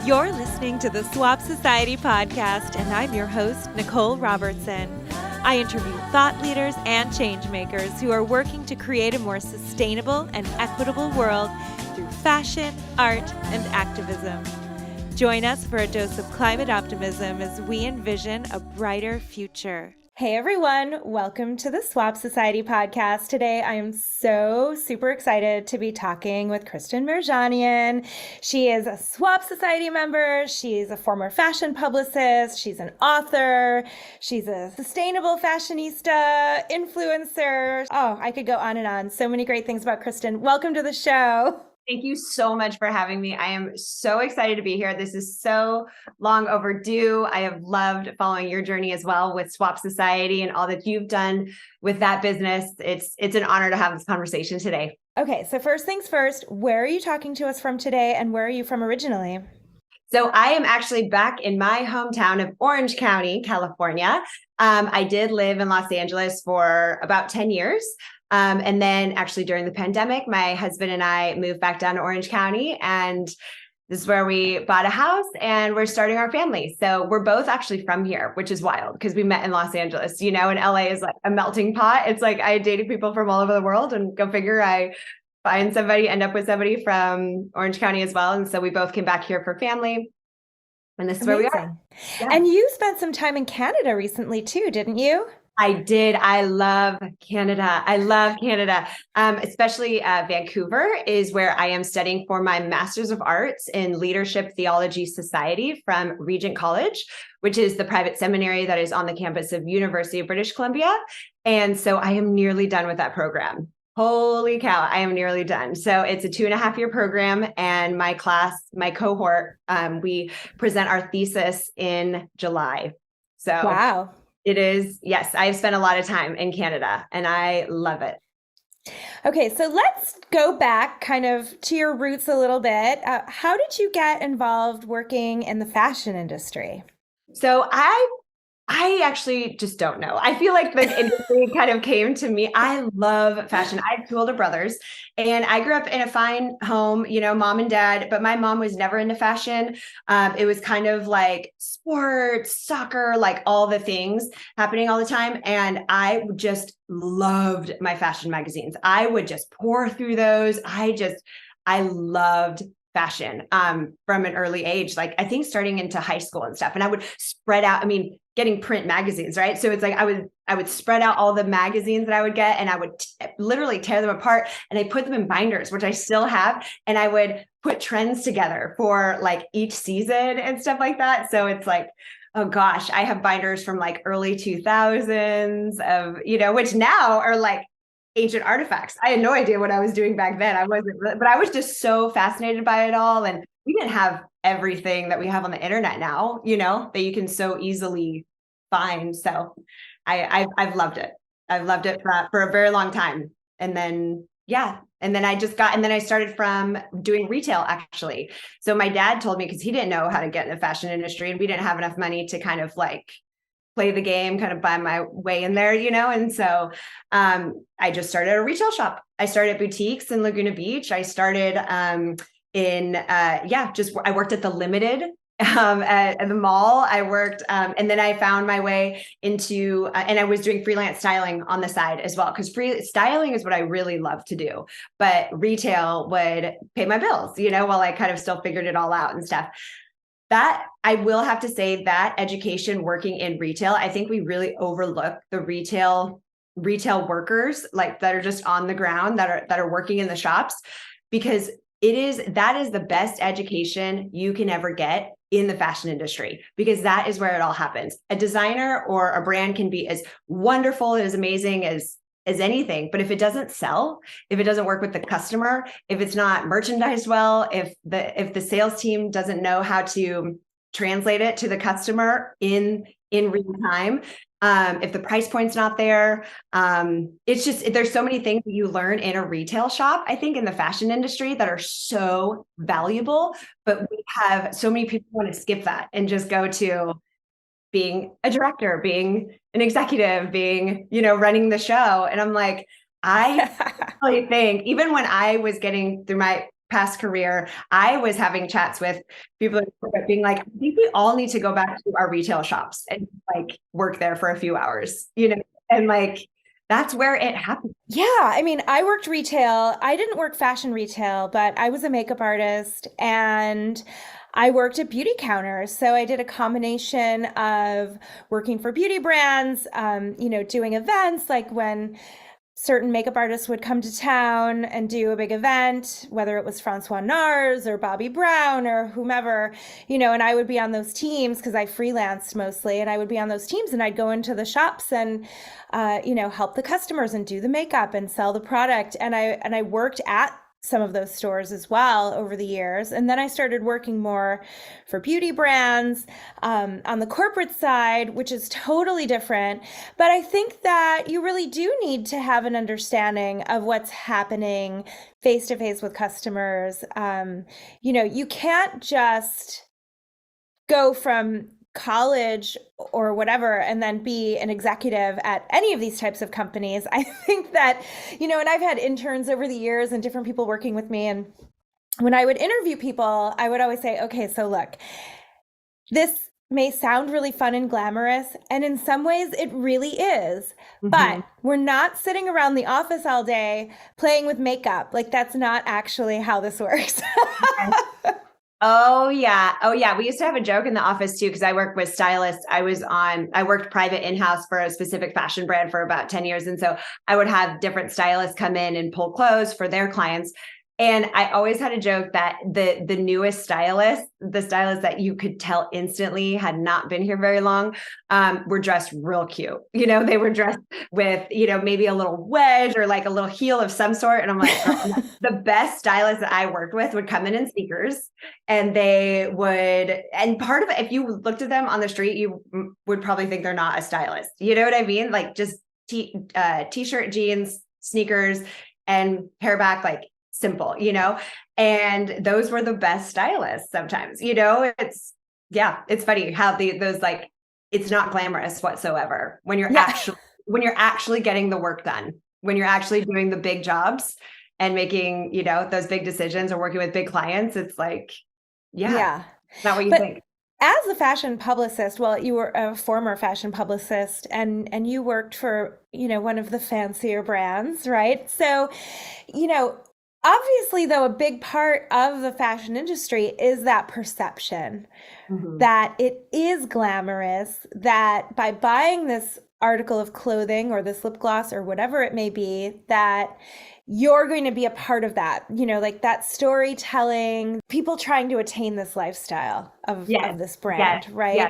You're listening to the Swap Society podcast, and I'm your host, Nicole Robertson. I interview thought leaders and change makers who are working to create a more sustainable and equitable world through fashion, art, and activism. Join us for a dose of climate optimism as we envision a brighter future. Hey everyone, welcome to the Swap Society podcast. Today I am so super excited to be talking with Kristen Perino-Merjanian. She is a Swap Society member, she's a former fashion publicist, she's an author, she's a sustainable fashionista, influencer. Oh, I could go on and on. So many great things about Kristen. Welcome to the show. Thank you so much for having me. I am so excited to be here. This is so long overdue. I have loved following your journey as well with Swap Society and all that you've done with that business. It's an honor to have this conversation today. Okay, so first things first, where are you talking to us from today and where are you from originally? So I am actually back in my hometown of Orange County, California. I did live in Los Angeles for about 10 years. And then actually during the pandemic, my husband and I moved back down to Orange County, and this is where we bought a house and we're starting our family. So we're both actually from here, which is wild because we met in Los Angeles, and LA is like a melting pot. It's like I dated people from all over the world, and go figure, I find somebody, end up with somebody from Orange County as well. And so we both came back here for family. And this is Amazing. where we are. Yeah. And you spent some time in Canada recently too, didn't you? I did. I love Canada. Especially Vancouver is where I am studying for my Master's of Arts in Leadership Theology Society from Regent College, which is the private seminary that is on the campus of University of British Columbia. And so I am nearly done with that program. Holy cow, I am nearly done. So it's a 2.5-year program, and my cohort, we present our thesis in July. So wow. It is. Yes, I've spent a lot of time in Canada and I love it. Okay, so let's go back kind of to your roots a little bit. How did you get involved working in the fashion industry? So I actually just don't know. I feel like the industry kind of came to me. I love fashion. I have 2 older brothers, and I grew up in a fine home, mom and dad, but my mom was never into fashion. It was kind of like sports, soccer, like all the things happening all the time. And I just loved my fashion magazines. I would just pour through those. I loved fashion from an early age, like I think starting into high school and stuff. And I would spread out, getting print magazines, right? So it's like I would spread out all the magazines that I would get, and I would literally tear them apart, and I put them in binders, which I still have. And I would put trends together for like each season and stuff like that. So it's like, oh gosh, I have binders from like early 2000s of, which now are like ancient artifacts. I had no idea what I was doing back then. But I was just so fascinated by it all. And we didn't have everything that we have on the internet now, that you can so easily find. So I've loved it. I've loved it for a very long time. And then, and then I started from doing retail actually. So my dad told me, because he didn't know how to get in the fashion industry, and we didn't have enough money to kind of like play the game, kind of buy my way in there, And so I just started a retail shop. I started boutiques in Laguna Beach. I started I worked at the Limited at the mall. I worked, and then I found my way into, and I was doing freelance styling on the side as well, because free styling is what I really love to do. But retail would pay my bills, while I kind of still figured it all out and stuff. That I will have to say that education working in retail, I think we really overlook the retail workers like that are just on the ground that are working in the shops, because that is the best education you can ever get in the fashion industry, because that is where it all happens. A designer or a brand can be as wonderful and as amazing as anything, but if it doesn't sell, if it doesn't work with the customer, if it's not merchandised well, if the sales team doesn't know how to translate it to the customer in real time, if the price point's not there, it's just, there's so many things that you learn in a retail shop, I think, in the fashion industry that are so valuable, but we have so many people want to skip that and just go to being a director, being an executive, being, running the show. And I'm like, I really think even when I was getting through my past career, I was having chats with people being like, I think we all need to go back to our retail shops and like work there for a few hours, and like, that's where it happened. Yeah, I mean, I worked retail. I didn't work fashion retail, but I was a makeup artist and I worked at beauty counters. So I did a combination of working for beauty brands, doing events like when certain makeup artists would come to town and do a big event, whether it was Francois Nars or Bobby Brown or whomever, and I would be on those teams because I freelanced mostly, and I would be on those teams and I'd go into the shops and, help the customers and do the makeup and sell the product. And I worked at some of those stores as well over the years. And then I started working more for beauty brands on the corporate side, which is totally different. But I think that you really do need to have an understanding of what's happening face to face with customers. You can't just go from college or whatever and then be an executive at any of these types of companies. I think that, and I've had interns over the years and different people working with me. And when I would interview people, I would always say, okay, so look, this may sound really fun and glamorous, and in some ways it really is, but we're not sitting around the office all day playing with makeup. Like, that's not actually how this works. Oh yeah. We used to have a joke in the office too, because I work with stylists. I worked private in-house for a specific fashion brand for about 10 years. And so I would have different stylists come in and pull clothes for their clients. And I always had a joke that the newest stylist, the stylist that you could tell instantly had not been here very long, were dressed real cute. They were dressed with, maybe a little wedge or like a little heel of some sort. And I'm like, the best stylist that I worked with would come in sneakers, and and part of it, if you looked at them on the street, you would probably think they're not a stylist. You know what I mean? Like just t-shirt, jeans, sneakers, and hair back, like simple, and those were the best stylists sometimes, it's funny how those like, it's not glamorous whatsoever when you're actually getting the work done, when you're actually doing the big jobs and making, those big decisions or working with big clients. It's like, it's not what you think. As a fashion publicist, well, you were a former fashion publicist and you worked for, one of the fancier brands, right? So, obviously, though, a big part of the fashion industry is that perception that it is glamorous, that by buying this article of clothing or this lip gloss or whatever it may be, that you're going to be a part of that, like that storytelling, people trying to attain this lifestyle of this brand, right?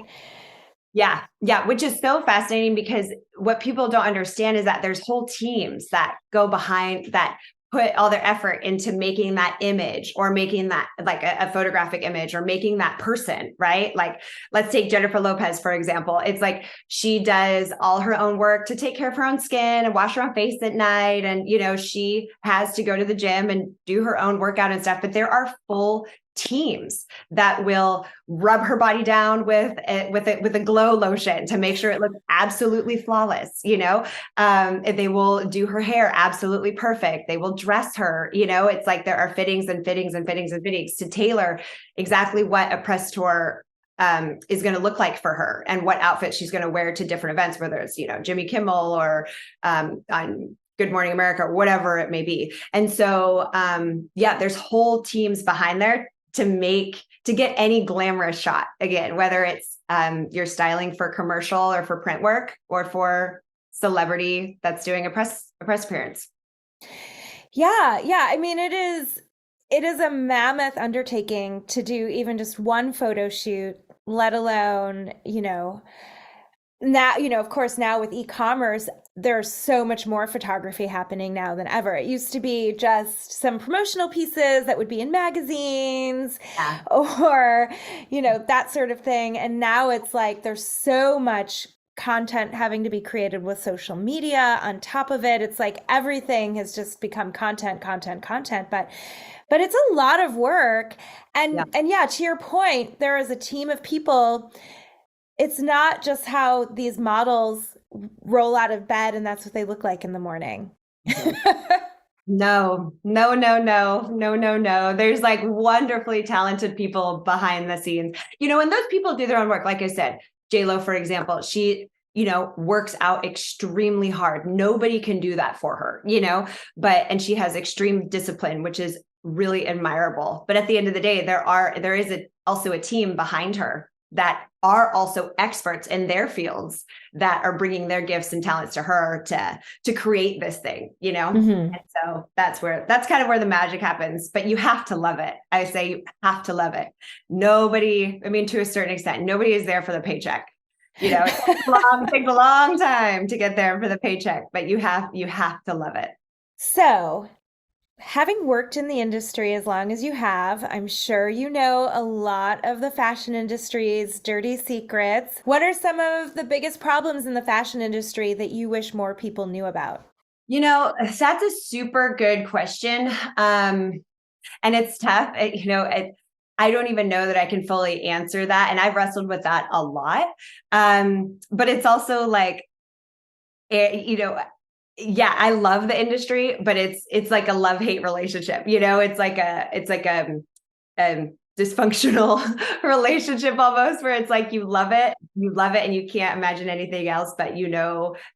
Yeah, which is so fascinating, because what people don't understand is that there's whole teams that go behind that, put all their effort into making that image or making that like a photographic image or making that person, right? Like, let's take Jennifer Lopez, for example. It's like she does all her own work to take care of her own skin and wash her own face at night. And, she has to go to the gym and do her own workout and stuff, but there are full teams that will rub her body down with a glow lotion to make sure it looks absolutely flawless. They will do her hair absolutely perfect. They will dress her. It's like there are fittings and fittings and fittings and fittings to tailor exactly what a press tour is going to look like for her and what outfit she's going to wear to different events, whether it's Jimmy Kimmel or on Good Morning America or whatever it may be. And so there's whole teams behind there to get any glamorous shot, again, whether it's you're styling for commercial or for print work or for celebrity that's doing a press appearance. Yeah. I mean, it is a mammoth undertaking to do even just one photo shoot, let alone, now, of course, now with e-commerce, there's so much more photography happening now than ever. It used to be just some promotional pieces that would be in magazines or, that sort of thing. And now it's like there's so much content having to be created with social media on top of it. It's like everything has just become content. But it's a lot of work. And to your point, there is a team of people. It's not just how these models roll out of bed and that's what they look like in the morning. No, no, no, no, no, no, no. There's like wonderfully talented people behind the scenes. And those people do their own work. Like I said, J-Lo, for example, she, works out extremely hard. Nobody can do that for her, and she has extreme discipline, which is really admirable. But at the end of the day, there is also a team behind her that are also experts in their fields that are bringing their gifts and talents to her to create this thing, Mm-hmm. And so that's kind of where the magic happens, but you have to love it. I say you have to love it. Nobody, I mean, to a certain extent, nobody is there for the paycheck. It takes a long time to get there for the paycheck, but you have to love it. So, having worked in the industry as long as you have, I'm sure you know a lot of the fashion industry's dirty secrets. What are some of the biggest problems in the fashion industry that you wish more people knew about? That's a super good question. And it's tough. I don't even know that I can fully answer that. And I've wrestled with that a lot. But it's also like, yeah, I love the industry, but it's like a love-hate relationship. It's like a dysfunctional relationship almost, where it's like you love it, and you can't imagine anything else, but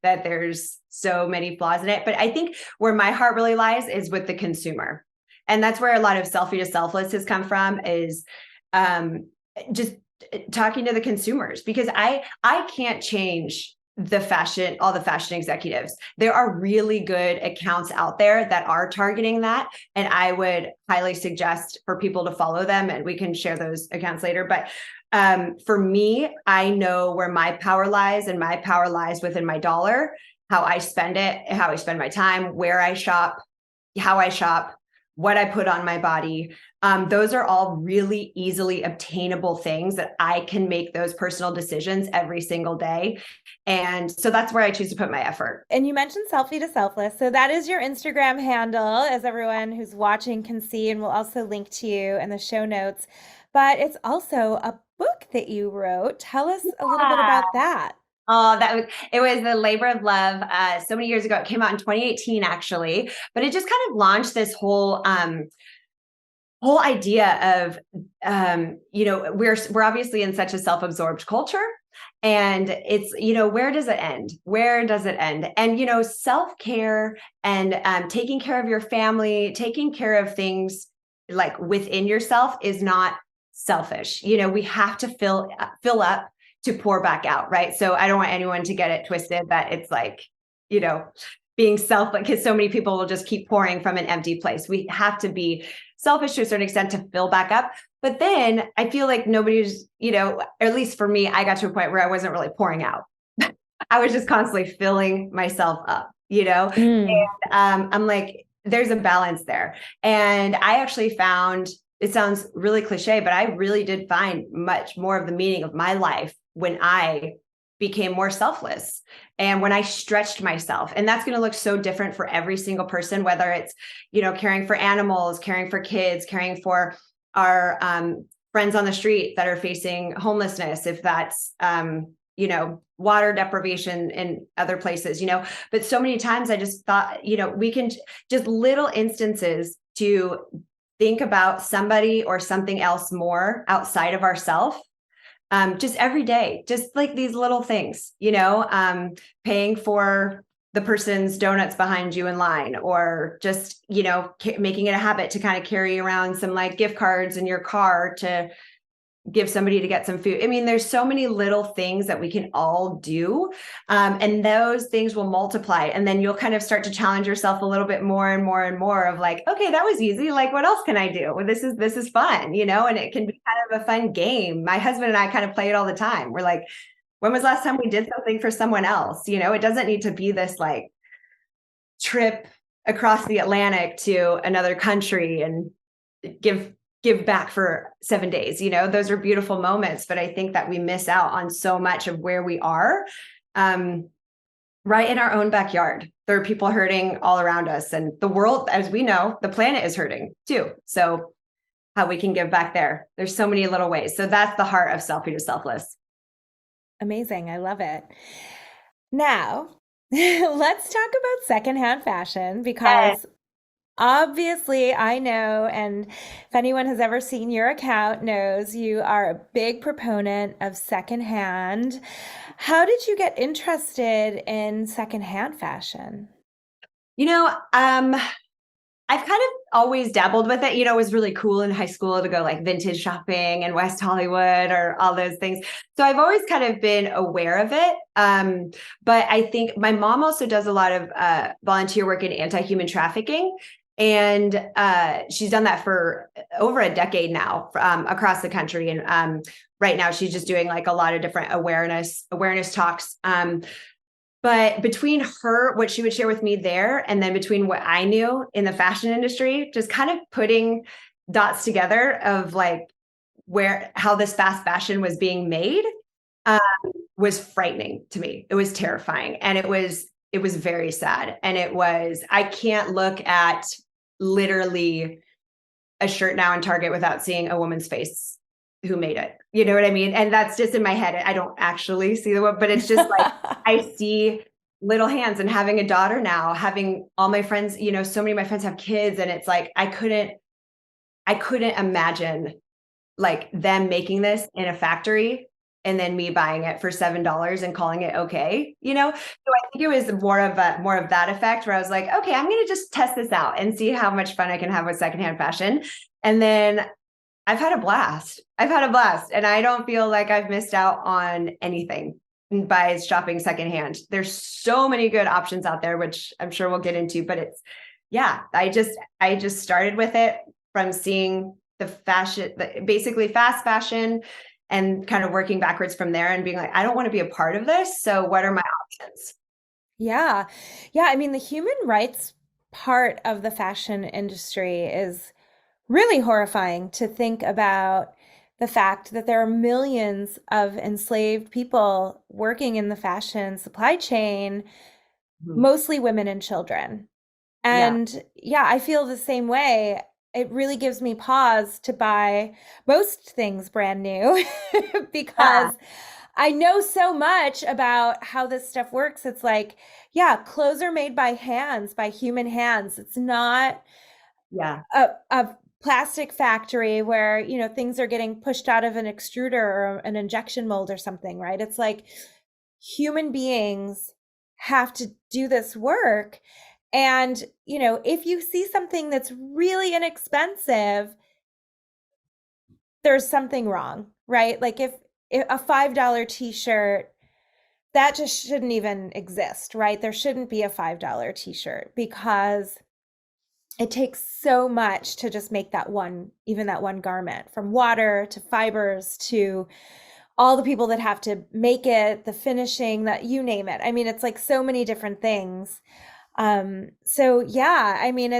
that there's so many flaws in it. But I think where my heart really lies is with the consumer. And that's where a lot of Selfie to Selfless has come from, is just talking to the consumers, because I can't change all the fashion executives. There are really good accounts out there that are targeting that. And I would highly suggest for people to follow them, and we can share those accounts later. But for me, I know where my power lies, and my power lies within my dollar, how I spend it, how I spend my time, where I shop, how I shop, what I put on my body. Those are all really easily obtainable things that I can make those personal decisions every single day. And so that's where I choose to put my effort. And you mentioned Selfie to Selfless. So that is your Instagram handle, as everyone who's watching can see, and we'll also link to you in the show notes. But it's also a book that you wrote. Tell us a little bit Yeah. about that. Oh, it was the labor of love. So many years ago. It came out in 2018, actually, but it just kind of launched this whole idea of we're obviously in such a self-absorbed culture, and it's where does it end? And self-care and taking care of your family, taking care of things like within yourself is not selfish. We have to fill up to pour back out, right? So I don't want anyone to get it twisted that it's like being self, because so many people will just keep pouring from an empty place. We have to be selfish to a certain extent to fill back up. But then I feel like nobody's, or at least for me, I got to a point where I wasn't really pouring out. I was just constantly filling myself up, Mm. and I'm like, there's a balance there. And I actually found, it sounds really cliche, but I really did find much more of the meaning of my life when I became more selfless, and when I stretched myself. And that's going to look so different for every single person, whether it's caring for animals, caring for kids, caring for our friends on the street that are facing homelessness, if that's water deprivation in other places, but so many times I just thought, we can just little instances to think about somebody or something else more outside of ourselves. Just every day, just like these little things, paying for the person's donuts behind you in line, or just, making it a habit to kind of carry around some like gift cards in your car to give somebody to get some food. I mean, there's so many little things that we can all do. And those things will multiply. And then you'll kind of start to challenge yourself a little bit more and more and more of like, okay, that was easy. Like, what else can I do? Well, this is fun, and it can be kind of a fun game. My husband and I kind of play it all the time. We're like, when was the last time we did something for someone else? It doesn't need to be this like trip across the Atlantic to another country and give back for 7 days. Those are beautiful moments, but I think that we miss out on so much of where we are, right in our own backyard. There are people hurting all around us, and the world, as we know, the planet is hurting too. So how we can give back there. There's so many little ways. So that's the heart of Selfie to Selfless. Amazing. I love it. Now, let's talk about secondhand fashion, because Obviously, I know, and if anyone has ever seen your account knows you are a big proponent of secondhand. How did you get interested in secondhand fashion? You know, I've kind of always dabbled with it. It was really cool in high school to go like vintage shopping in West Hollywood or all those things. So I've always kind of been aware of it. But I think my mom also does a lot of volunteer work in anti-human trafficking. And she's done that for over a decade now across the country. And right now she's just doing like a lot of different awareness talks. But between her, what she would share with me there, and then between what I knew in the fashion industry, just kind of putting dots together of like how this fast fashion was being made um, was frightening to me. It was terrifying. And it was very sad. And I can't look at literally a shirt now in Target without seeing a woman's face who made it. You know what I mean? And that's just in my head. I don't actually see the one, but it's just like I see little hands, and having a daughter now, having all my friends, so many of my friends have kids, and it's like I couldn't imagine like them making this in a factory and then me buying it for $7 and calling it okay. So I think it was more of that effect where I was like, okay, I'm going to just test this out and see how much fun I can have with secondhand fashion. And then I've had a blast. And I don't feel like I've missed out on anything by shopping secondhand. There's so many good options out there, which I'm sure we'll get into, but I just started with it from seeing the fashion, basically fast fashion, and kind of working backwards from there and being like, I don't want to be a part of this. So what are my options? Yeah. Yeah. I mean, the human rights part of the fashion industry is really horrifying to think about the fact that there are millions of enslaved people working in the fashion supply chain, Mhm. mostly women and children. Yeah. And yeah, I feel the same way. It really gives me pause to buy most things brand new Yeah. because I know so much about how this stuff works. It's like, yeah, clothes are made by hands, by human hands. It's not Yeah. a plastic factory where, things are getting pushed out of an extruder or an injection mold or something, right? It's like human beings have to do this work. And, if you see something that's really inexpensive, there's something wrong, right? Like if a $5 t-shirt, that just shouldn't even exist, right? There shouldn't be a $5 t-shirt because it takes so much to just make even that one garment, from water to fibers to all the people that have to make it, the finishing, that you name it. I mean, it's like so many different things. So yeah, I mean,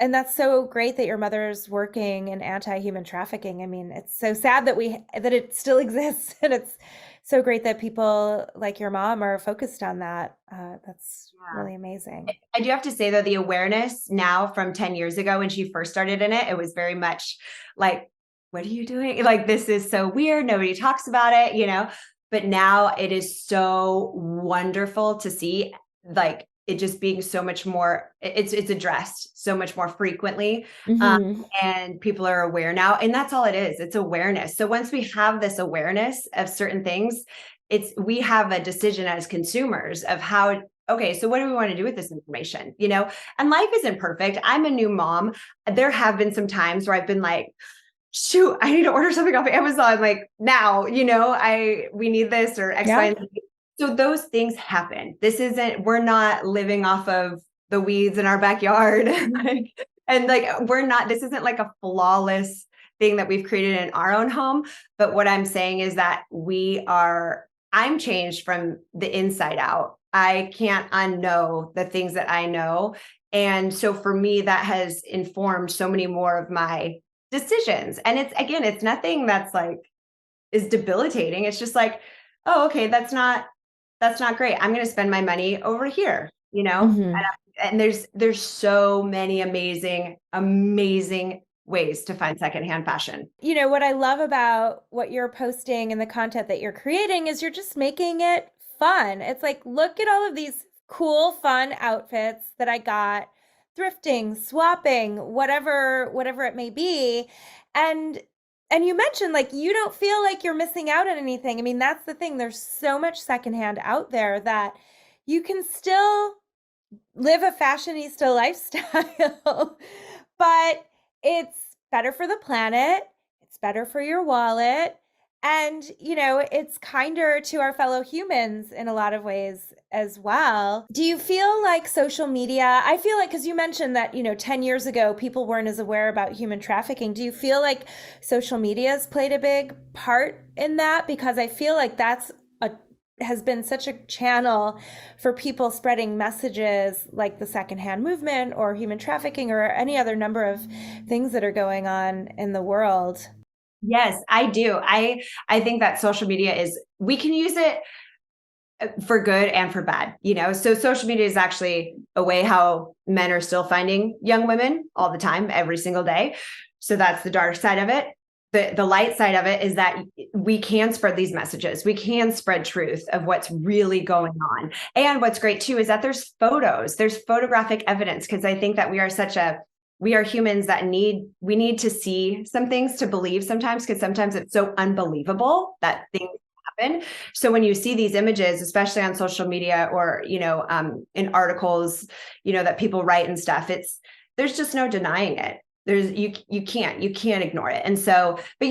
and that's so great that your mother's working in anti-human trafficking. I mean, it's so sad that it still exists, and it's so great that people like your mom are focused on that. That's Yeah. really amazing. I do have to say though, the awareness now from 10 years ago when she first started in it, it was very much like, what are you doing? Like, this is so weird. Nobody talks about it. But now it is so wonderful to see like it just being so much more, it's addressed so much more frequently. Um, Hmm. and people are aware now. And that's all it is. It's awareness. So once we have this awareness of certain things, we have a decision as consumers of how, okay, so what do we want to do with this information? And life isn't perfect. I'm a new mom. There have been some times where I've been like, shoot, I need to order something off of Amazon like now, we need this or X, Y, Yeah. and Z. So those things happen. We're not living off of the weeds in our backyard. This isn't like a flawless thing that we've created in our own home. But what I'm saying is that I'm changed from the inside out. I can't unknow the things that I know. And so for me, that has informed so many more of my decisions. And it's nothing that's like is debilitating. It's just like, oh, okay, that's not great. I'm going to spend my money over here, Hmm. and there's so many amazing ways to find secondhand fashion. What I love about what you're posting and the content that you're creating is you're just making it fun. It's like, look at all of these cool, fun outfits that I got thrifting, swapping, whatever it may be. And you mentioned like you don't feel like you're missing out on anything. I mean, that's the thing. There's so much secondhand out there that you can still live a fashionista lifestyle, but it's better for the planet, it's better for your wallet, and it's kinder to our fellow humans in a lot of ways as well. Do you feel like social media, I feel like, because you mentioned that 10 years ago people weren't as aware about human trafficking, do you feel like social media has played a big part in that? Because I feel like that's has been such a channel for people spreading messages like the secondhand movement or human trafficking or any other number of things that are going on in the world. Yes, I do. I think that social media we can use it for good and for bad, so social media is actually a way how men are still finding young women all the time, every single day. So that's the dark side of it. The light side of it is that we can spread these messages. We can spread truth of what's really going on. And what's great too is that there's photographic evidence, because I think that we are humans that we need to see some things to believe sometimes, because sometimes it's so unbelievable that things happen. So when you see these images, especially on social media or, in articles, that people write and stuff, there's just no denying it. You can't ignore it. And so, but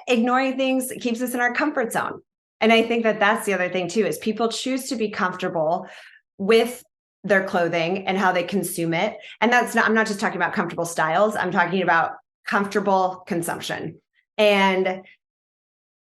ignoring things keeps us in our comfort zone. And I think that that's the other thing too, is people choose to be comfortable with their clothing and how they consume it. And I'm not just talking about comfortable styles. I'm talking about comfortable consumption. And,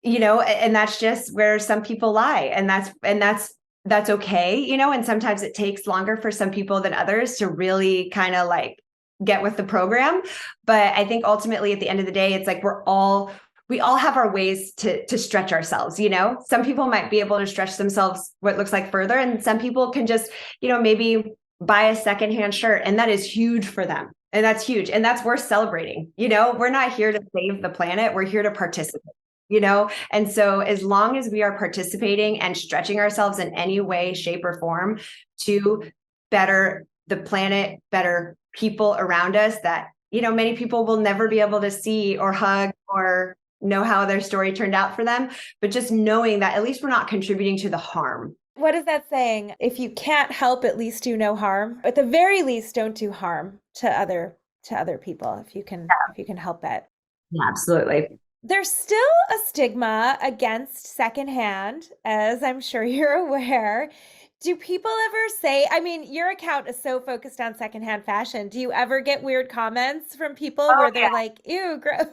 and that's just where some people lie. And that's okay. And sometimes it takes longer for some people than others to really kind of like get with the program. But I think ultimately at the end of the day, it's like we all have our ways to stretch ourselves. Some people might be able to stretch themselves what looks like further, and some people can just, maybe buy a secondhand shirt, and that is huge for them. And that's huge. And that's worth celebrating. We're not here to save the planet. We're here to participate. And so as long as we are participating and stretching ourselves in any way, shape, or form to better the planet, better people around us that, many people will never be able to see or hug or know how their story turned out for them, but just knowing that at least we're not contributing to the harm. What is that saying? If you can't help, at least do no harm. At the very least, don't do harm to other people if you can help it. Yeah, absolutely. There's still a stigma against secondhand, as I'm sure you're aware. Do people ever say, I mean, your account is so focused on secondhand fashion. Do you ever get weird comments from people where they're like, ew, gross?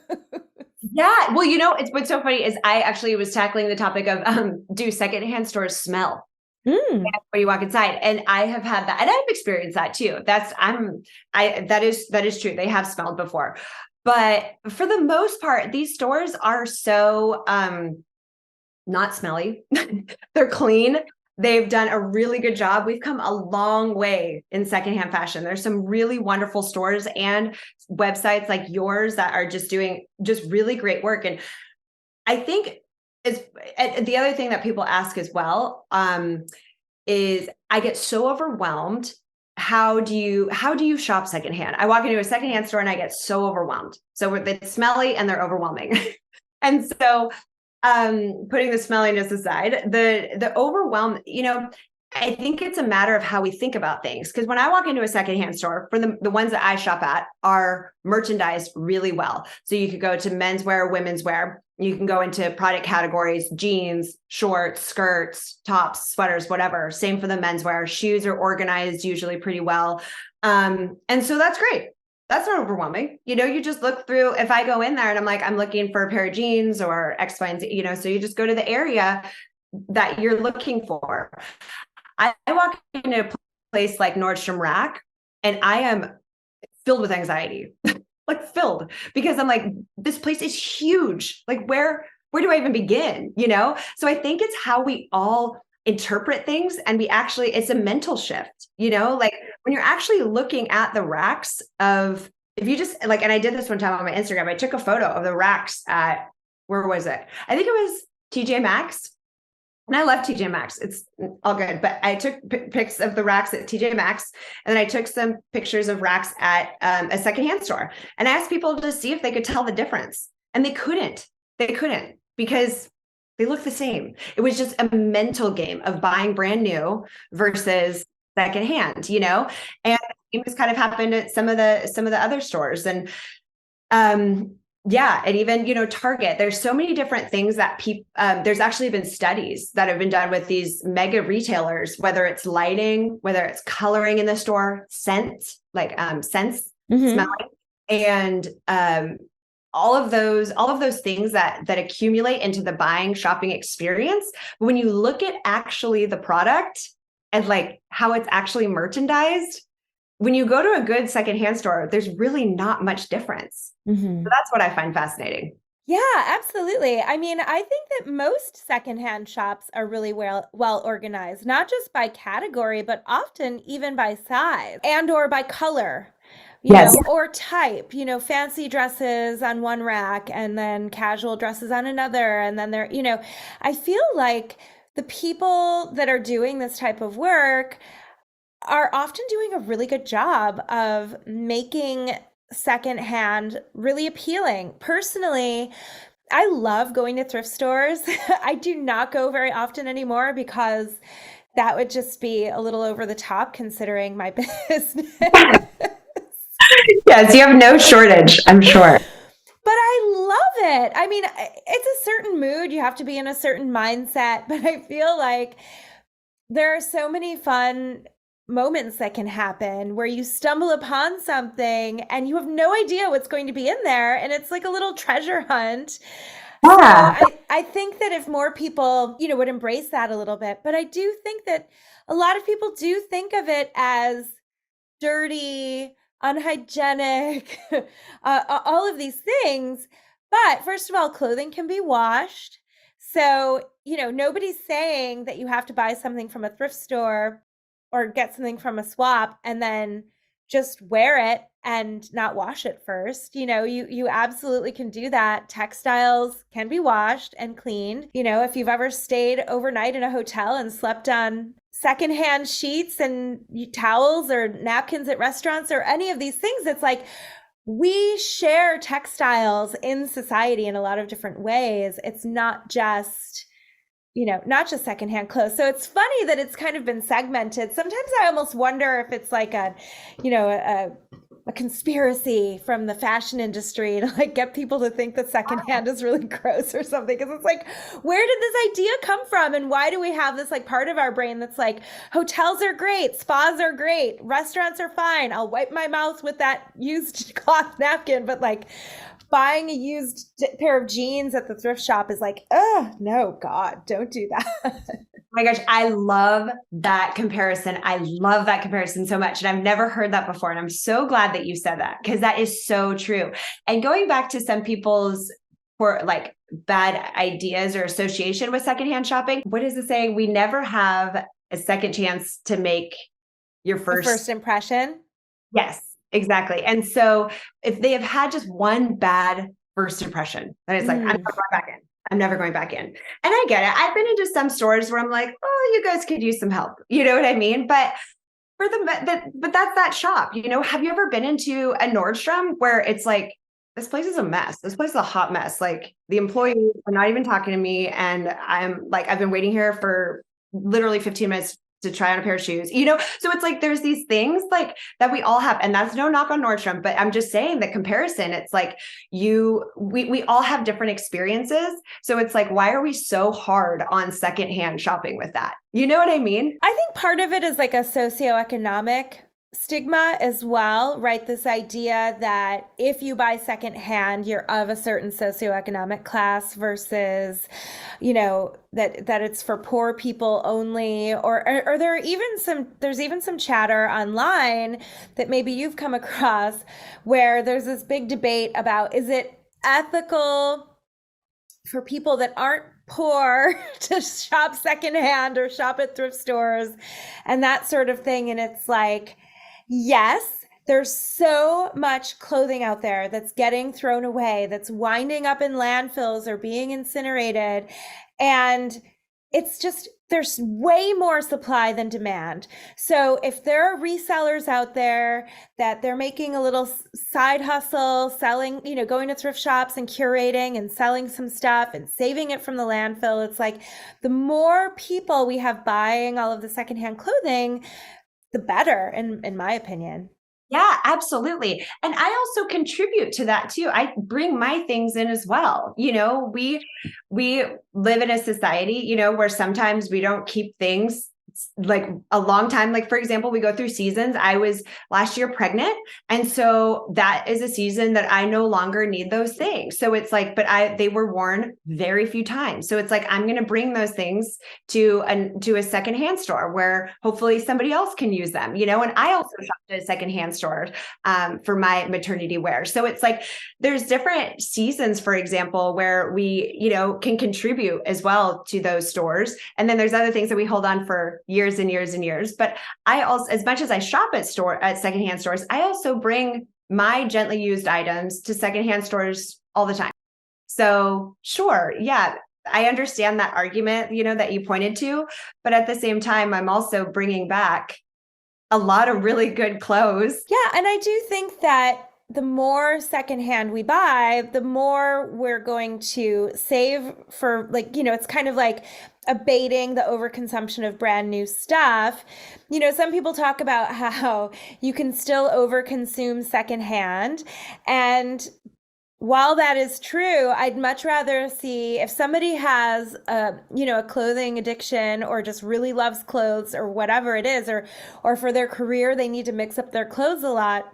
Yeah. Well, what's so funny is I actually was tackling the topic of, do secondhand stores smell when you walk inside? And I have had that, and I've experienced that too. That is true. They have smelled before, but for the most part, these stores are so, not smelly. They're clean. They've done a really good job. We've come a long way in secondhand fashion. There's some really wonderful stores and websites like yours that are just doing really great work. And I think the other thing that people ask as well is I get so overwhelmed. How do you shop secondhand? I walk into a secondhand store and I get so overwhelmed. So it's smelly and they're overwhelming. And so putting the smelliness aside, the overwhelm, I think it's a matter of how we think about things. Because when I walk into a secondhand store, for the ones that I shop at are merchandised really well. So you could go to menswear, women's wear. You can go into product categories, jeans, shorts, skirts, tops, sweaters, whatever. Same for the menswear. Shoes are organized usually pretty well. And so that's great. That's not overwhelming. You just look through. If I go in there and I'm like, I'm looking for a pair of jeans or X, Y, and Z, so you just go to the area that you're looking for. I walk into a place like Nordstrom Rack and I am filled with anxiety, like filled, because I'm like, this place is huge. Like where do I even begin? So I think it's how we all interpret things, and it's a mental shift, like when you're actually looking at the racks of, if you just like, and I did this one time on my Instagram, I took a photo of the racks at, where was it? I think it was TJ Maxx. And I love TJ Maxx. It's all good. But I took pics of the racks at TJ Maxx, and then I took some pictures of racks at a secondhand store. And I asked people to see if they could tell the difference. And they couldn't. They couldn't, because they look the same. It was just a mental game of buying brand new versus secondhand, you know? And it was kind of happened at some of the other stores. And yeah. And even, you know, Target, there's so many different things that people, there's actually been studies that have been done with these mega retailers, whether it's lighting, whether it's coloring in the store, scent, like scents, smelling, and all of those things that accumulate into the buying, shopping experience. But when you look at actually the product and like how it's actually merchandised, when you go to a good secondhand store, there's really not much difference. So that's what I find fascinating. Yeah, absolutely. I mean, I think that most secondhand shops are really well organized, not just by category, but often even by size and or by color, you know, or type, you know, fancy dresses on one rack and then casual dresses on another. And then they're, you know, I feel like the people that are doing this type of work are often doing a really good job of making secondhand really appealing. Personally, I love going to thrift stores. I do not go very often anymore because that would just be a little over the top considering my business. Yes, you have no shortage, I'm sure. But I love it. I mean, it's a certain mood. You have to be in a certain mindset, but I feel like there are so many fun moments that can happen where you stumble upon something and you have no idea what's going to be in there. And it's like a little treasure hunt. Yeah. So I think that if more people, you know, would embrace that a little bit, but I do think that a lot of people do think of it as dirty, unhygienic, all of these things. But first of all, clothing can be washed. So, you know, nobody's saying that you have to buy something from a thrift store or get something from a swap and then just wear it and not wash it first. You know, you absolutely can do that. Textiles can be washed and cleaned. You know, if you've ever stayed overnight in a hotel and slept on secondhand sheets and towels or napkins at restaurants or any of these things, it's like we share textiles in society in a lot of different ways. It's not just, you know, not just secondhand clothes. So it's funny that it's kind of been segmented. Sometimes I almost wonder if it's like a, you know, a conspiracy from the fashion industry to like get people to think that secondhand is really gross or something. Because it's like, where did this idea come from? And why do we have this like part of our brain that's like, hotels are great, spas are great, restaurants are fine. I'll wipe my mouth with that used cloth napkin, but like buying a used pair of jeans at the thrift shop is like, oh, no, God, don't do that. My gosh, I love that comparison. I love that comparison so much. And I've never heard that before. And I'm so glad that you said that because that is so true. And going back to some people's for like bad ideas or association with secondhand shopping, what is the saying? We never have a second chance to make your first impression. Yes. Exactly. And so if they have had just one bad first impression, then it's like, I'm not going back in. I'm never going back in. And I get it. I've been into some stores where I'm like, oh, you guys could use some help. You know what I mean? But but that's that shop. You know, have you ever been into a Nordstrom where it's like, this place is a mess. This place is a hot mess. Like the employees are not even talking to me. And I'm like, I've been waiting here for literally 15 minutes to try on a pair of shoes, you know? So it's like, there's these things like that we all have, and that's no knock on Nordstrom, but I'm just saying the comparison, it's like we all have different experiences. So it's like, why are we so hard on secondhand shopping with that? You know what I mean? I think part of it is like a socioeconomic stigma as well, right? This idea that if you buy secondhand, you're of a certain socioeconomic class versus, you know, that it's for poor people only, or there's even some chatter online that maybe you've come across where there's this big debate about, is it ethical for people that aren't poor to shop secondhand or shop at thrift stores and that sort of thing? And it's like, yes, there's so much clothing out there that's getting thrown away, that's winding up in landfills or being incinerated. And it's just, there's way more supply than demand. So if there are resellers out there that they're making a little side hustle, selling, going to thrift shops and curating and selling some stuff and saving it from the landfill, it's like the more people we have buying all of the secondhand clothing, the better, in my opinion. Yeah, absolutely. And I also contribute to that too. I bring my things in as well. We live in a society, where sometimes we don't keep things like a long time. Like, for example, we go through seasons. I was last year pregnant. And so that is a season that I no longer need those things. So it's like, they were worn very few times. So it's like, I'm going to bring those things to a secondhand store where hopefully somebody else can use them, and I also shopped at a secondhand store for my maternity wear. So it's like, there's different seasons, for example, where we, can contribute as well to those stores. And then there's other things that we hold on for years and years and years. But I also, as much as I shop at secondhand stores, I also bring my gently used items to secondhand stores all the time. So sure, yeah, I understand that argument, that you pointed to, but at the same time, I'm also bringing back a lot of really good clothes. Yeah, and I do think that the more secondhand we buy, the more we're going to save for, it's kind of like abating the overconsumption of brand new stuff. Some people talk about how you can still overconsume secondhand. And while that is true, I'd much rather see if somebody has a clothing addiction or just really loves clothes or whatever it is, or for their career, they need to mix up their clothes a lot.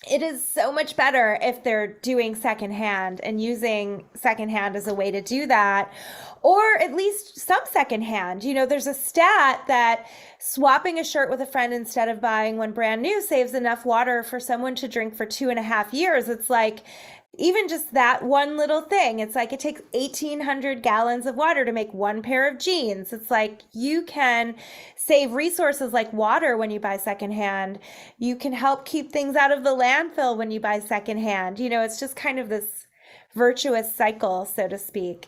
It is so much better if they're doing secondhand and using secondhand as a way to do that, or at least some secondhand. There's a stat that swapping a shirt with a friend instead of buying one brand new saves enough water for someone to drink for 2.5 years. It's like, even just that one little thing, it's like it takes 1,800 gallons of water to make one pair of jeans. It's like you can save resources like water when you buy secondhand. You can help keep things out of the landfill when you buy secondhand. It's just kind of this virtuous cycle, so to speak.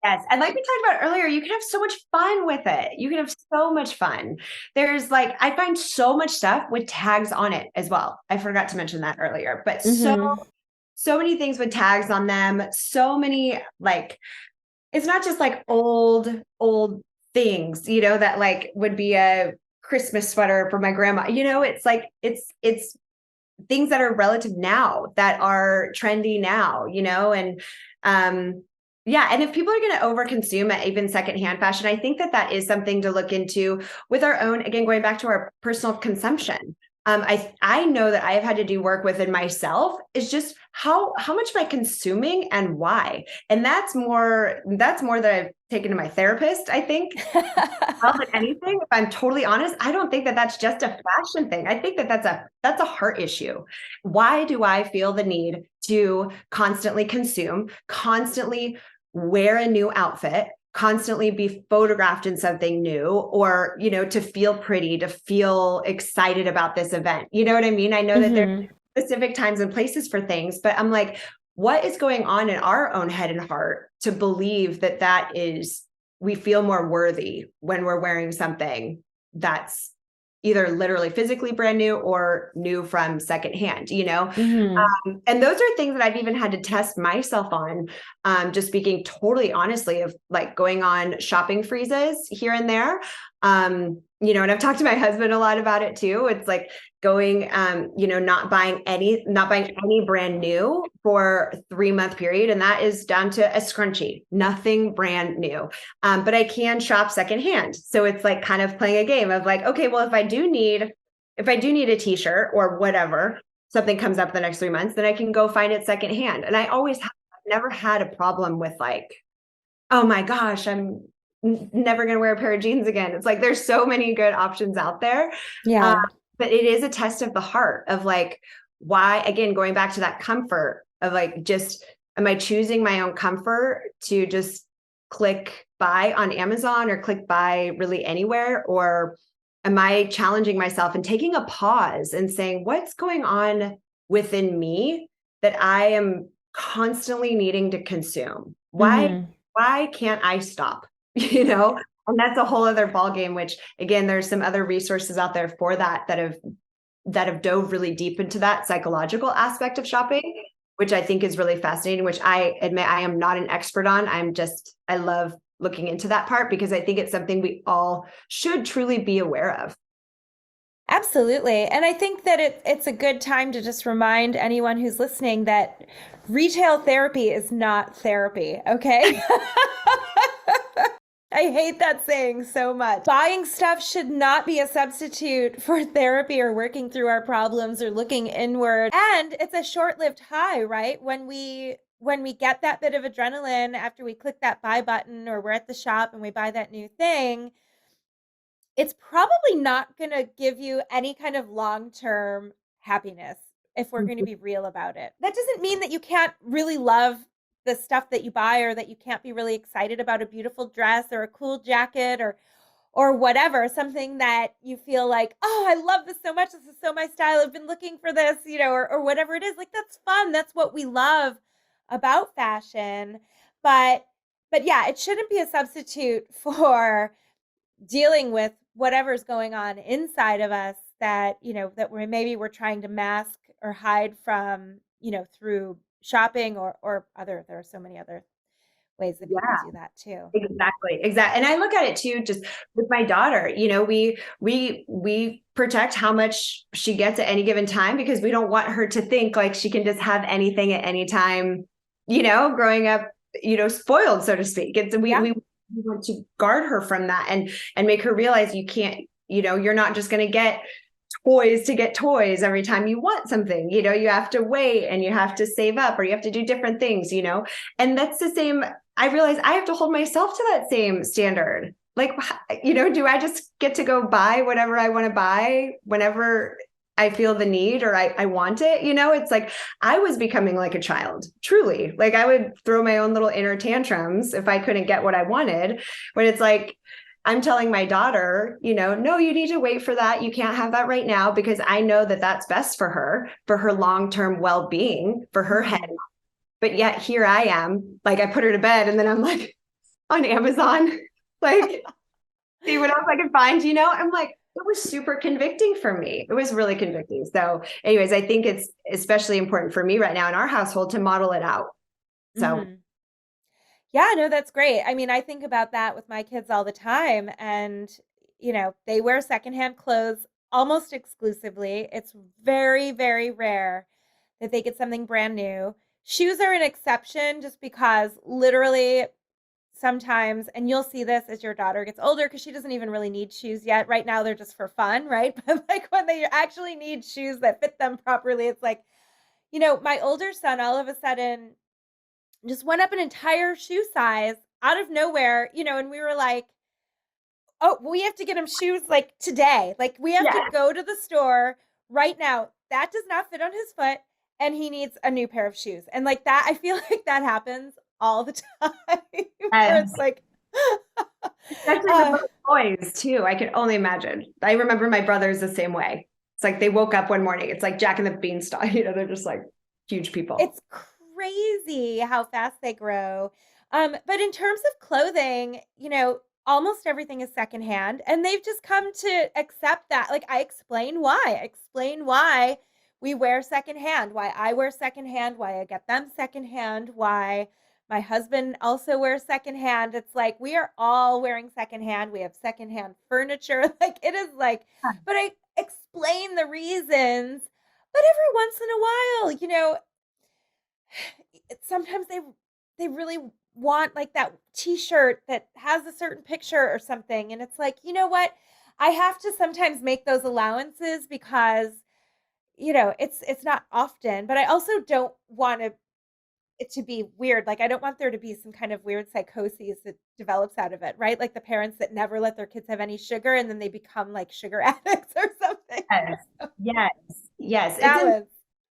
Yes. And like we talked about earlier, you can have so much fun with it. You can have so much fun. There's I find so much stuff with tags on it as well. I forgot to mention that earlier, but so many things with tags on them. So many, it's not just old things, that would be a Christmas sweater for my grandma. It's things that are relative now, that are trendy now, and yeah. And if people are going to overconsume at even secondhand fashion, I think that is something to look into with our own, again, going back to our personal consumption. I know that I have had to do work within myself is just how much am I consuming and why? And that's more that I've taken to my therapist, I think. Well, than anything, if I'm totally honest, I don't think that that's just a fashion thing. I think that that's a heart issue. Why do I feel the need to constantly consume, constantly wear a new outfit, constantly be photographed in something new, or, to feel pretty, to feel excited about this event? You know what I mean? I know that there's specific times and places for things, but I'm like, what is going on in our own head and heart to believe that we feel more worthy when we're wearing something that's either literally physically brand new or new from secondhand, and those are things that I've even had to test myself on, just speaking totally honestly, of going on shopping freezes here and there. And I've talked to my husband a lot about it too. It's going, not buying any brand new for a 3-month period. And that is down to a scrunchie, nothing brand new. But I can shop secondhand. So it's kind of playing a game of okay, well, if I do need a t-shirt or whatever, something comes up the next 3 months, then I can go find it secondhand. And I've never had a problem with oh my gosh, I'm never going to wear a pair of jeans again. It's there's so many good options out there. Yeah. But it is a test of the heart of why, again, going back to that comfort of just, am I choosing my own comfort to just click buy on Amazon or click buy really anywhere? Or am I challenging myself and taking a pause and saying, what's going on within me that I am constantly needing to consume? Why can't I stop? and that's a whole other ballgame, which again, there's some other resources out there for that have dove really deep into that psychological aspect of shopping, which I think is really fascinating, which I admit I am not an expert on. I love looking into that part because I think it's something we all should truly be aware of. Absolutely. And I think that it's a good time to just remind anyone who's listening that retail therapy is not therapy, okay? I hate that saying so much. Buying stuff should not be a substitute for therapy or working through our problems or looking inward. And it's a short-lived high, right? When we get that bit of adrenaline after we click that buy button or we're at the shop and we buy that new thing, it's probably not going to give you any kind of long-term happiness if we're going to be real about it. That doesn't mean that you can't really love the stuff that you buy or that you can't be really excited about a beautiful dress or a cool jacket or whatever, something that you feel like, oh, I love this so much. This is so my style. I've been looking for this, or whatever it is. Like, that's fun. That's what we love about fashion. But yeah, it shouldn't be a substitute for dealing with whatever's going on inside of us that, that we're trying to mask or hide from, through shopping or other, there are so many other ways that people do that too. Exactly. And I look at it too, just with my daughter, we protect how much she gets at any given time because we don't want her to think like she can just have anything at any time, growing up, spoiled, so to speak. We want to guard her from that and make her realize you can't, you're not just going to get toys to get toys every time you want something. You have to wait and you have to save up or you have to do different things, and that's the same. I realize I have to hold myself to that same standard. Like, do I just get to go buy whatever I want to buy whenever I feel the need or I want it? It's like I was becoming like a child, truly. Like I would throw my own little inner tantrums if I couldn't get what I wanted. When it's like, I'm telling my daughter, no, you need to wait for that. You can't have that right now because I know that that's best for her long-term well-being, for her head. But yet here I am, like I put her to bed and then I'm like on Amazon, like see what else I can find, I'm like, it was super convicting for me. It was really convicting. So anyways, I think it's especially important for me right now in our household to model it out. So Yeah, no, that's great. I mean, I think about that with my kids all the time and, they wear secondhand clothes almost exclusively. It's very, very rare that they get something brand new. Shoes are an exception just because literally sometimes, and you'll see this as your daughter gets older because she doesn't even really need shoes yet. Right now, they're just for fun, right? But like when they actually need shoes that fit them properly, it's like, my older son all of a sudden just went up an entire shoe size out of nowhere, and we were like, oh, we have to get him shoes like today. Like we have to go to the store right now. That does not fit on his foot and he needs a new pair of shoes. And like that, I feel like that happens all the time. It's like, especially with boys too. I can only imagine. I remember my brother's the same way. It's like they woke up one morning. It's like Jack and the Beanstalk. They're just like huge people. It's crazy how fast they grow. But in terms of clothing, almost everything is secondhand and they've just come to accept that. Like I explain why we wear secondhand, why I wear secondhand, why I get them secondhand, why my husband also wears secondhand. It's like we are all wearing secondhand. We have secondhand furniture. Like it is like, but I explain the reasons. But every once in a while, sometimes they really want like that t-shirt that has a certain picture or something. And it's like, you know what? I have to sometimes make those allowances because, it's not often, but I also don't want it to be weird. Like, I don't want there to be some kind of weird psychosis that develops out of it, right? Like the parents that never let their kids have any sugar and then they become like sugar addicts or something. Yes.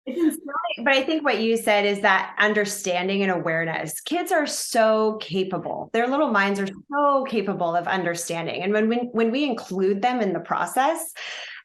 It's inspiring, but I think what you said is that understanding and awareness. Kids are so capable. Their little minds are so capable of understanding. And when we include them in the process,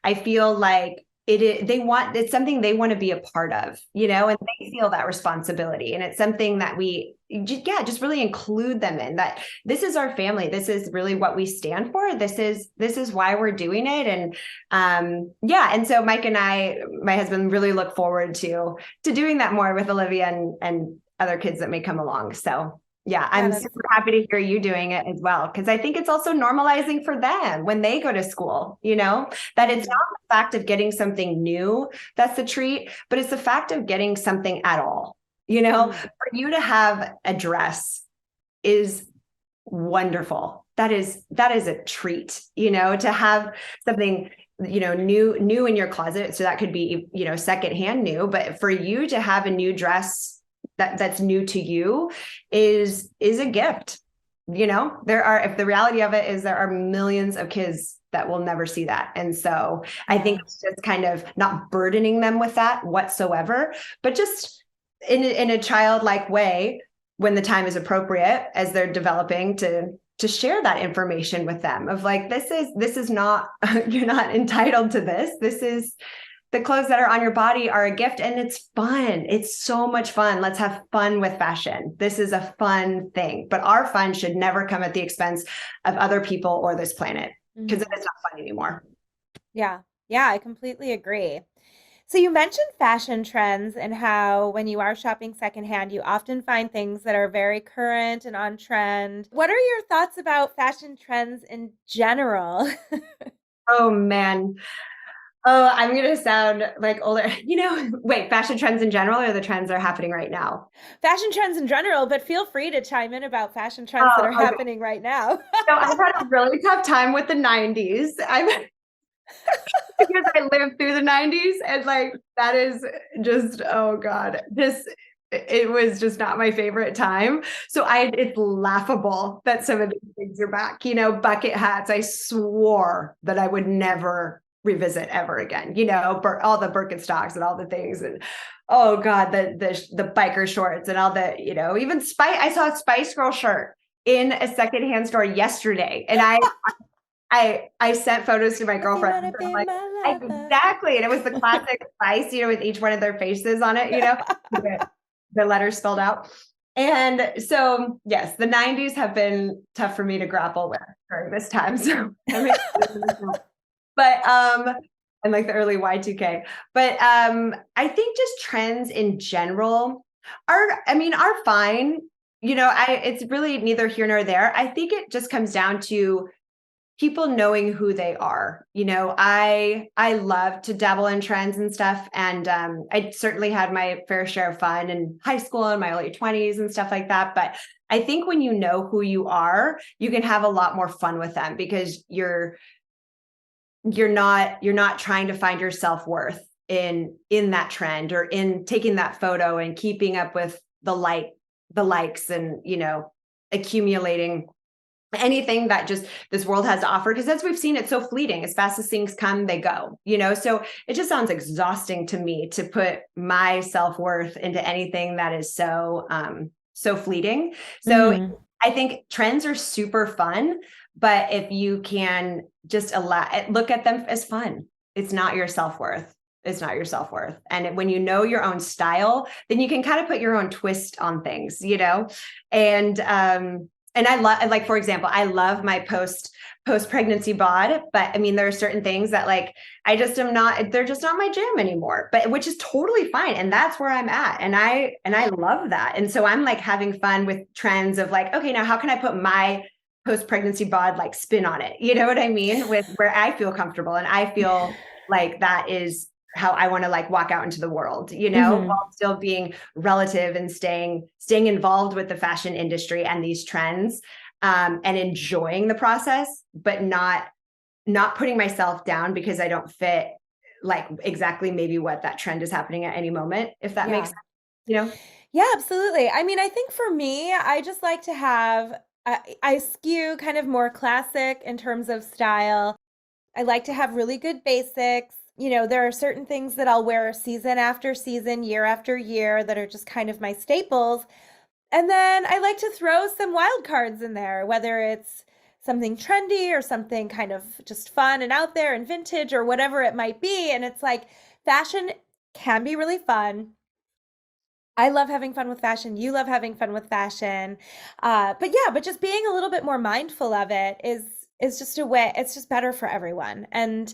I feel like it's something they want to be a part of, and they feel that responsibility. And it's something that we, just really include them in, that this is our family. This is really what we stand for. This is why we're doing it. And and so Mike and my husband, really look forward to doing that more with Olivia and other kids that may come along. So I'm super happy to hear you doing it as well, because I think it's also normalizing for them when they go to school, that it's not the fact of getting something new that's the treat, but it's the fact of getting something at all. For you to have a dress is wonderful. That is a treat, to have something new in your closet. So that could be, secondhand new, but for you to have a new dress that's new to you is a gift. If the reality of it is there are millions of kids that will never see that. And so I think it's just kind of not burdening them with that whatsoever, but just in a childlike way, when the time is appropriate, as they're developing, to share that information with them of like, this is not, you're not entitled to this. This is, the clothes that are on your body are a gift, and it's fun. It's so much fun. Let's have fun with fashion. This is a fun thing, but our fun should never come at the expense of other people or this planet, because then it's not fun anymore. Yeah. Yeah, I completely agree. So you mentioned fashion trends and how when you are shopping secondhand, you often find things that are very current and on trend. What are your thoughts about fashion trends in general? Oh, man. Oh, I'm going to sound like older. Wait, fashion trends in general, or the trends that are happening right now? Fashion trends in general, but feel free to chime in about fashion trends that are happening right now. So I've had a really tough time with the 90s. Because I lived through the 90s, and like, that is just, oh God, it was just not my favorite time. So it's laughable that some of these things are back, bucket hats. I swore that I would never revisit ever again, all the Birkenstocks and all the things. And oh God, the biker shorts and all the, even I saw a Spice Girl shirt in a secondhand store yesterday. And I sent photos to my girlfriend. I'm like, exactly. And it was the classic Spice, with each one of their faces on it, the letters spelled out. And so, yes, the 90s have been tough for me to grapple with during this time. So, but, and like the early Y2K, but, I think just trends in general are fine. It's really neither here nor there. I think it just comes down to people knowing who they are. I love to dabble in trends and stuff. And I certainly had my fair share of fun in high school and my early 20s and stuff like that. But I think when you know who you are, you can have a lot more fun with them, because you're not trying to find your self-worth in that trend, or in taking that photo and keeping up with the likes and, accumulating anything that just this world has to offer. Because as we've seen, it's so fleeting. As fast as things come, they go, so it just sounds exhausting to me to put my self-worth into anything that is so fleeting. So I think trends are super fun, but if you can just look at them as fun, it's not your self-worth. It's not your self-worth. And when you know your own style, then you can kind of put your own twist on things, and I love, like, for example, I love my post-pregnancy bod, but there are certain things that they're just not my jam anymore, but which is totally fine. And that's where I'm at. And I love that. And so I'm like having fun with trends of like, okay, now how can I put my post-pregnancy bod spin on it? You know what I mean? With where I feel comfortable, and I feel like that is how I want to walk out into the world, while still being relative and staying involved with the fashion industry and these trends, and enjoying the process, but not putting myself down because I don't fit exactly maybe what that trend is happening at any moment, if that makes sense, Yeah, absolutely. I think for me, I just like to have, I skew kind of more classic in terms of style. I like to have really good basics. There are certain things that I'll wear season after season, year after year, that are just kind of my staples. And then I like to throw some wild cards in there, whether it's something trendy or something kind of just fun and out there and vintage or whatever it might be. And it's like fashion can be really fun. I love having fun with fashion. You love having fun with fashion. But just being a little bit more mindful of it is just a way, it's just better for everyone. And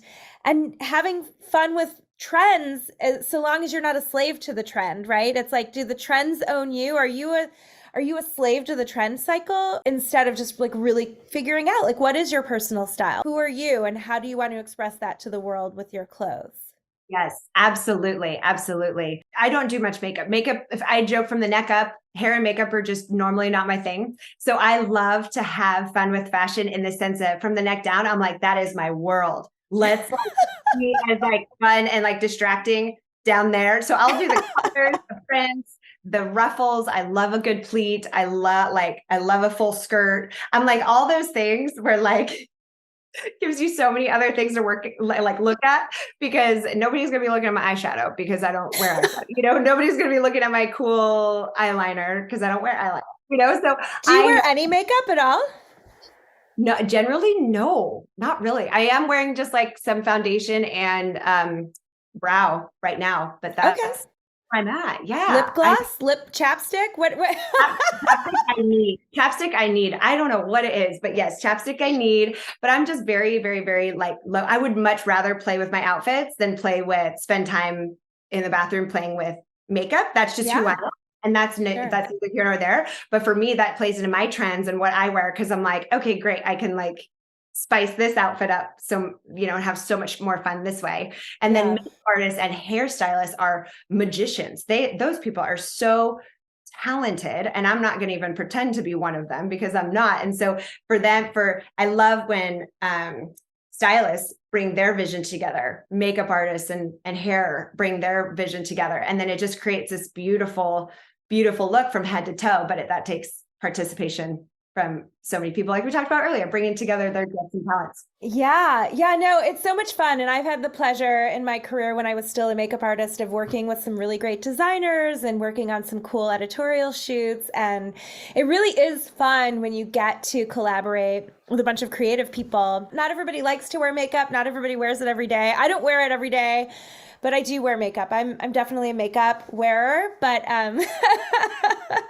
having fun with trends, so long as you're not a slave to the trend, right? It's like, do the trends own you? Are you a slave to the trend cycle instead of just like really figuring out like what is your personal style? Who are you and how do you want to express that to the world with your clothes? Yes, absolutely. Absolutely. I don't do much makeup. Makeup, if I joke from the neck up, hair and makeup are just normally not my thing. So I love to have fun with fashion in the sense that from the neck down, I'm like, that is my world. Let's like be as like fun and like distracting down there. So I'll do the colors, the prints, the ruffles. I love a good pleat. I love a full skirt. I'm like all those things where like gives you so many other things to look at, because nobody's going to be looking at my eyeshadow because I don't wear eyeshadow. Nobody's going to be looking at my cool eyeliner because I don't wear eyeliner, so do you wear any makeup at all? No, generally, no, not really. I am wearing just like some foundation and brow right now, but that's okay. where I'm at. Yeah. Lip gloss, lip chapstick. What? Chapstick I need. I don't know what it is, but yes, chapstick I need. But I'm just very, very, very like low. I would much rather play with my outfits than spend time in the bathroom playing with makeup. That's just who I am. And that's neither here nor there. But for me, that plays into my trends and what I wear. Cause I'm like, okay, great. I can like spice this outfit up. So, have so much more fun this way. And then makeup artists and hairstylists are magicians. Those people are so talented, and I'm not going to even pretend to be one of them because I'm not. And so I love when stylists bring their vision together, makeup artists and hair bring their vision together. And then it just creates this beautiful, beautiful look from head to toe. But that takes participation from so many people, like we talked about earlier, bringing together their gifts and talents. Yeah. No, it's so much fun. And I've had the pleasure in my career when I was still a makeup artist of working with some really great designers and working on some cool editorial shoots. And it really is fun when you get to collaborate with a bunch of creative people. Not everybody likes to wear makeup. Not everybody wears it every day. I don't wear it every day, but I do wear makeup. I'm definitely a makeup wearer, but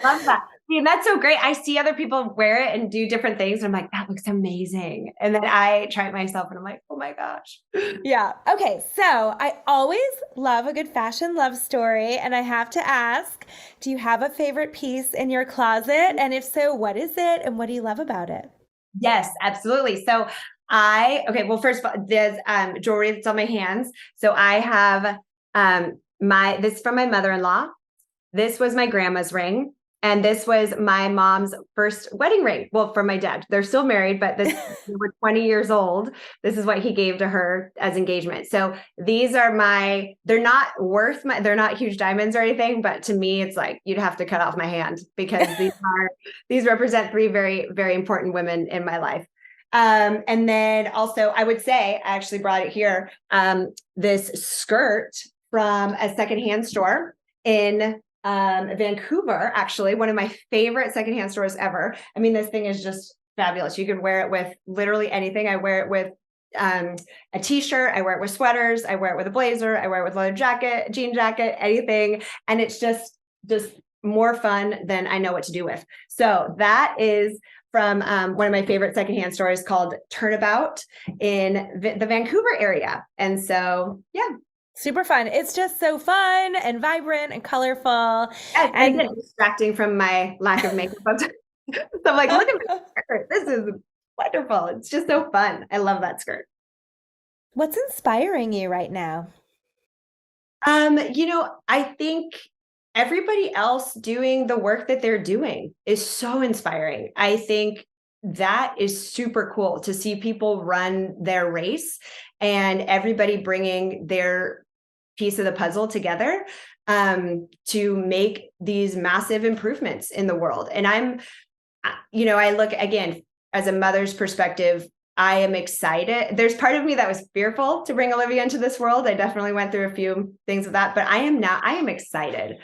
love that. And that's so great. I see other people wear it and do different things. And I'm like, that looks amazing. And then I try it myself and I'm like, oh my gosh. Yeah. Okay. So I always love a good fashion love story. And I have to ask, do you have a favorite piece in your closet? And if so, what is it? And what do you love about it? Yes, absolutely. So well, first of all, there's jewelry that's on my hands. So I have this is from my mother-in-law. This was my grandma's ring. And this was my mom's first wedding ring. Well, for my dad, they're still married, but they were 20 years old. This is what he gave to her as engagement. So these are they're not huge diamonds or anything, but to me, it's like, you'd have to cut off my hand because these represent three very, very important women in my life. And then also I would say, I actually brought it here, this skirt from a secondhand store in Vancouver, actually, one of my favorite secondhand stores ever. I mean, this thing is just fabulous. You can wear it with literally anything. I wear it with a t-shirt. I wear it with sweaters. I wear it with a blazer. I wear it with leather jacket, jean jacket, anything. And it's just more fun than I know what to do with. So that is from one of my favorite secondhand stores called Turnabout in the Vancouver area. And so, yeah. Super fun. It's just so fun and vibrant and colorful. Yeah, and distracting from my lack of makeup. So I'm like, look at this skirt. This is wonderful. It's just so fun. I love that skirt. What's inspiring you right now? I think everybody else doing the work that they're doing is so inspiring. I think that is super cool to see people run their race and everybody bringing their piece of the puzzle together to make these massive improvements in the world. And I look again, as a mother's perspective, I am excited. There's part of me that was fearful to bring Olivia into this world. I definitely went through a few things with that, but I am excited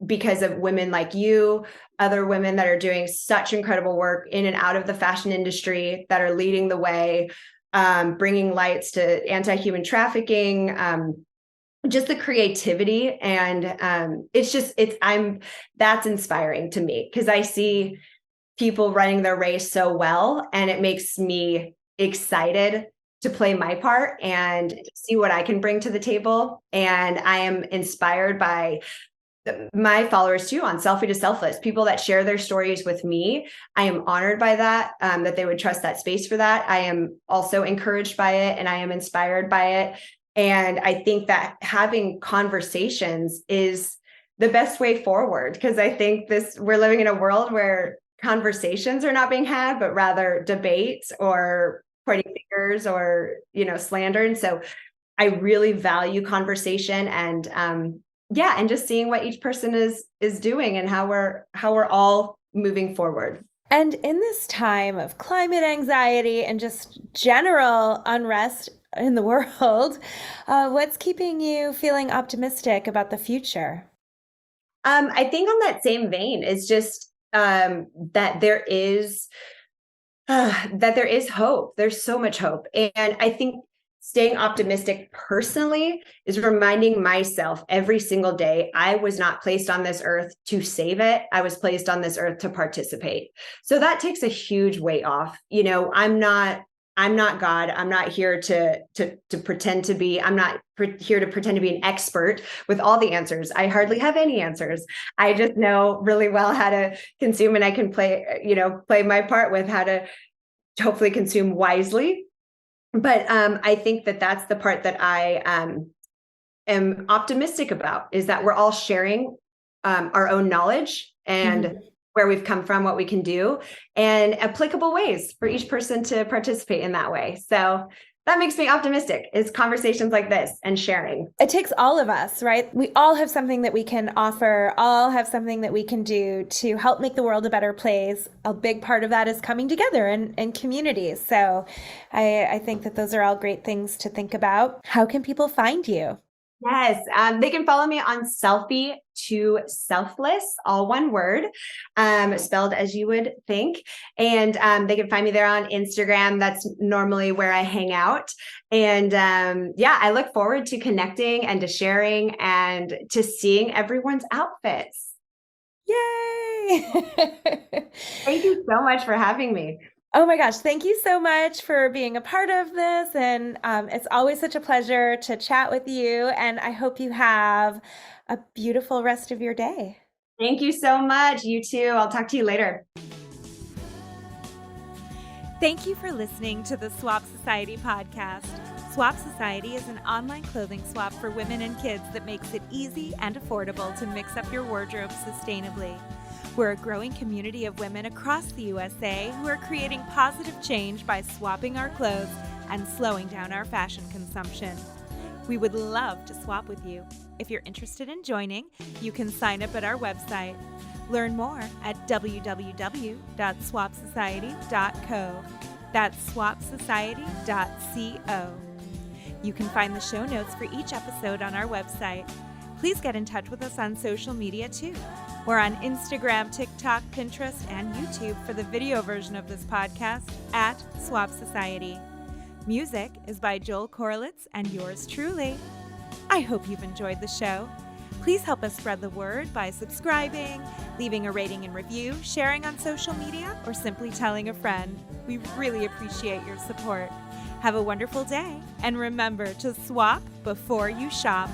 because of women like you, other women that are doing such incredible work in and out of the fashion industry that are leading the way, bringing lights to anti-human trafficking, just the creativity. And that's inspiring to me because I see people running their race so well, and it makes me excited to play my part and see what I can bring to the table. And I am inspired by my followers too on Selfie to Selfless, people that share their stories with me. I am honored by that, that they would trust that space for that. I am also encouraged by it, and I am inspired by it. And I think that having conversations is the best way forward, because I think we're living in a world where conversations are not being had, but rather debates or pointing fingers or, slander. And so I really value conversation and, and just seeing what each person is doing and how we're all moving forward. And in this time of climate anxiety and just general unrest in the world, what's keeping you feeling optimistic about the future? I think on that same vein is just that there is hope. There's so much hope. And I think staying optimistic personally is reminding myself every single day, I was not placed on this earth to save it. I was placed on this earth to participate. So that takes a huge weight off. I'm not God. I'm not here to pretend to be, I'm not here to pretend to be an expert with all the answers. I hardly have any answers. I just know really well how to consume, and I can play my part with how to hopefully consume wisely. But I think that that's the part that I am optimistic about, is that we're all sharing our own knowledge and where we've come from, what we can do, and applicable ways for each person to participate in that way. So that makes me optimistic, is conversations like this and sharing. It takes all of us, right? We all have something that we can offer, all have something that we can do to help make the world a better place. A big part of that is coming together in communities. So I think that those are all great things to think about. How can people find you? Yes, they can follow me on Selfie to Selfless, all one word, spelled as you would think. And they can find me there on Instagram. That's normally where I hang out. And I look forward to connecting and to sharing and to seeing everyone's outfits. Yay! Thank you so much for having me. Oh my gosh, thank you so much for being a part of this. And it's always such a pleasure to chat with you. And I hope you have a beautiful rest of your day. Thank you so much. You too. I'll talk to you later. Thank you for listening to the Swap Society podcast. Swap Society is an online clothing swap for women and kids that makes it easy and affordable to mix up your wardrobe sustainably. We're a growing community of women across the USA who are creating positive change by swapping our clothes and slowing down our fashion consumption. We would love to swap with you. If you're interested in joining, you can sign up at our website. Learn more at www.swapsociety.co. That's swapsociety.co. You can find the show notes for each episode on our website. Please get in touch with us on social media too. We're on Instagram, TikTok, Pinterest, and YouTube for the video version of this podcast at Swap Society. Music is by Joel Korlitz and yours truly. I hope you've enjoyed the show. Please help us spread the word by subscribing, leaving a rating and review, sharing on social media, or simply telling a friend. We really appreciate your support. Have a wonderful day, and remember to swap before you shop.